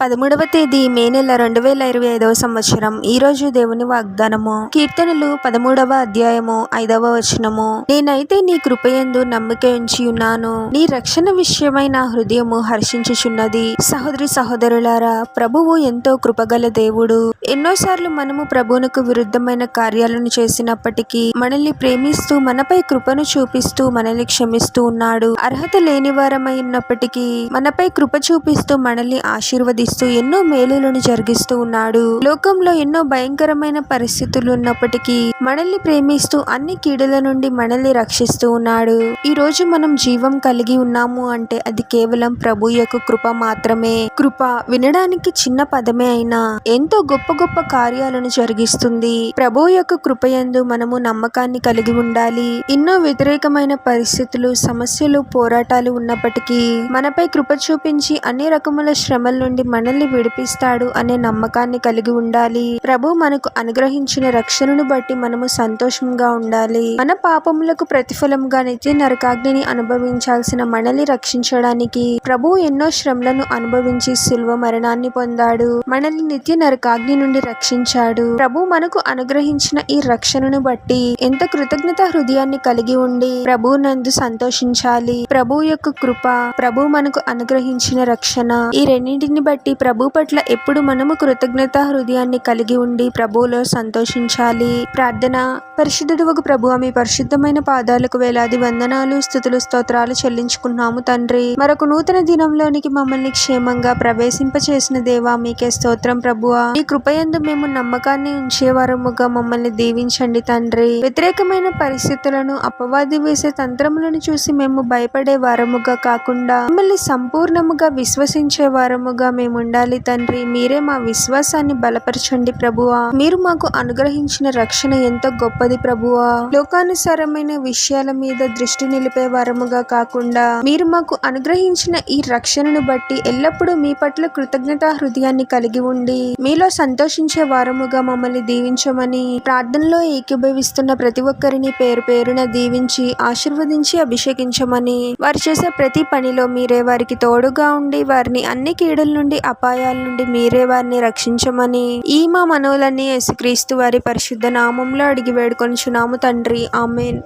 13వ తేదీ మే నెల 2025వ సంవత్సరం. ఈ రోజు దేవుని వాగ్దానము. కీర్తనలు 13వ అధ్యాయము 5వ వచనము. నేనైతే నీ కృపయందు నమ్మిక ఉంచి ఉన్నాను, నీ రక్షణ విషయమై నా హృదయము హర్షించుచున్నది. సహోదరి సహోదరులారా, ప్రభువు ఎంతో కృపగల దేవుడు. ఎన్నోసార్లు మనము ప్రభువునకు విరుద్ధమైన కార్యాలను చేసినప్పటికీ మనల్ని ప్రేమిస్తూ మనపై కృపను చూపిస్తూ మనల్ని క్షమిస్తూ ఉన్నాడు. అర్హత లేని వారమై ఉన్నప్పటికీ మనపై కృప చూపిస్తూ మనల్ని ఆశీర్వదిస్తూ ఎన్నో మేలులను జరిగిస్తూ ఉన్నాడు. లోకంలో ఎన్నో భయంకరమైన పరిస్థితులు ఉన్నప్పటికీ మనల్ని ప్రేమిస్తూ అన్ని కీడుల నుండి మనల్ని రక్షిస్తూ ఉన్నాడు. ఈ రోజు మనం జీవం కలిగి ఉన్నాము అంటే అది కేవలం ప్రభు యొక్క కృప మాత్రమే. కృప వినడానికి చిన్న పదమే అయినా ఎంతో గొప్ప గొప్ప కార్యాలను జరిగిస్తుంది. ప్రభు యొక్క కృపయందు మనము నమ్మకాన్ని కలిగి ఉండాలి. ఎన్నో వ్యతిరేకమైన పరిస్థితులు, సమస్యలు, పోరాటాలు ఉన్నప్పటికీ మనపై కృప చూపించి అన్ని రకముల శ్రమల నుండి మనల్ని విడిపిస్తాడు అనే నమ్మకాన్ని కలిగి ఉండాలి. ప్రభు మనకు అనుగ్రహించిన రక్షణను బట్టి మనము సంతోషంగా ఉండాలి. మన పాపములకు ప్రతిఫలంగా నిత్య నరకాగ్నిని అనుభవించాల్సిన మనల్ని రక్షించడానికి ప్రభు ఎన్నో శ్రమలను అనుభవించి శిలువ మరణాన్ని పొందాడు. మనల్ని నిత్య నరకాగ్ని నుండి రక్షించాడు. ప్రభు మనకు అనుగ్రహించిన ఈ రక్షణను బట్టి ఎంత కృతజ్ఞత హృదయాన్ని కలిగి ఉండి ప్రభు నందు సంతోషించాలి. ప్రభు యొక్క కృప, ప్రభు మనకు అనుగ్రహించిన రక్షణ, ఈ రెండింటిని బట్టి ప్రభు పట్ల ఎప్పుడు మనము కృతజ్ఞత హృదయాన్ని కలిగి ఉండి ప్రభువులో సంతోషించాలి. ప్రార్థన. పరిశుద్ధుడవగు ప్రభువా, మీ పరిశుద్ధమైన పాదాలకు వేలాది వందనాలు, స్తుతులు, స్తోత్రాలు చెల్లించుకున్నాము తండ్రి. మరొక నూతన దినంలోనికి మమ్మల్ని క్షేమంగా ప్రవేశింపచేసిన దేవా, మీకే స్తోత్రం ప్రభువా. మీ కృపయందు మేము నమ్మకాన్ని ఉంచేవారముగా మమ్మల్ని దీవించండి తండ్రి. వ్యతిరేకమైన పరిస్థితులను, అపవాది వేసే తంత్రములను చూసి మేము భయపడే వారముగా కాకుండా మిమ్మల్ని సంపూర్ణముగా విశ్వసించే వారముగా మేము ఉండాలి తండ్రి. మీరే మా విశ్వాసాన్ని బలపరచండి ప్రభువా. మీరు మాకు అనుగ్రహించిన రక్షణ ఎంతో గొప్పది ప్రభువా. లోకానుసారమైన విషయాల మీద దృష్టి నిలిపే వారముగా కాకుండా మీరు మాకు అనుగ్రహించిన ఈ రక్షణను బట్టి ఎల్లప్పుడూ మీ పట్ల కృతజ్ఞతా హృదయాన్ని కలిగి ఉండి మీలో సంతోషించే వారముగా మమ్మల్ని దీవించమని ప్రార్థనలో ఏకీభవిస్తున్న ప్రతి ఒక్కరిని పేరు పేరున దీవించి ఆశీర్వదించి అభిషేకించమని, వారు చేసే ప్రతి పనిలో మీరే వారికి తోడుగా ఉండి వారిని అన్ని కీడుల నుండి, అపాయాల నుండి మీరే వారిని రక్షించమని ఈ మా మనవులన్నీ యేసుక్రీస్తు వారి పరిశుద్ధ నామంలో అడిగి వేడుకొనుచున్నాము తండ్రి. ఆమేన్.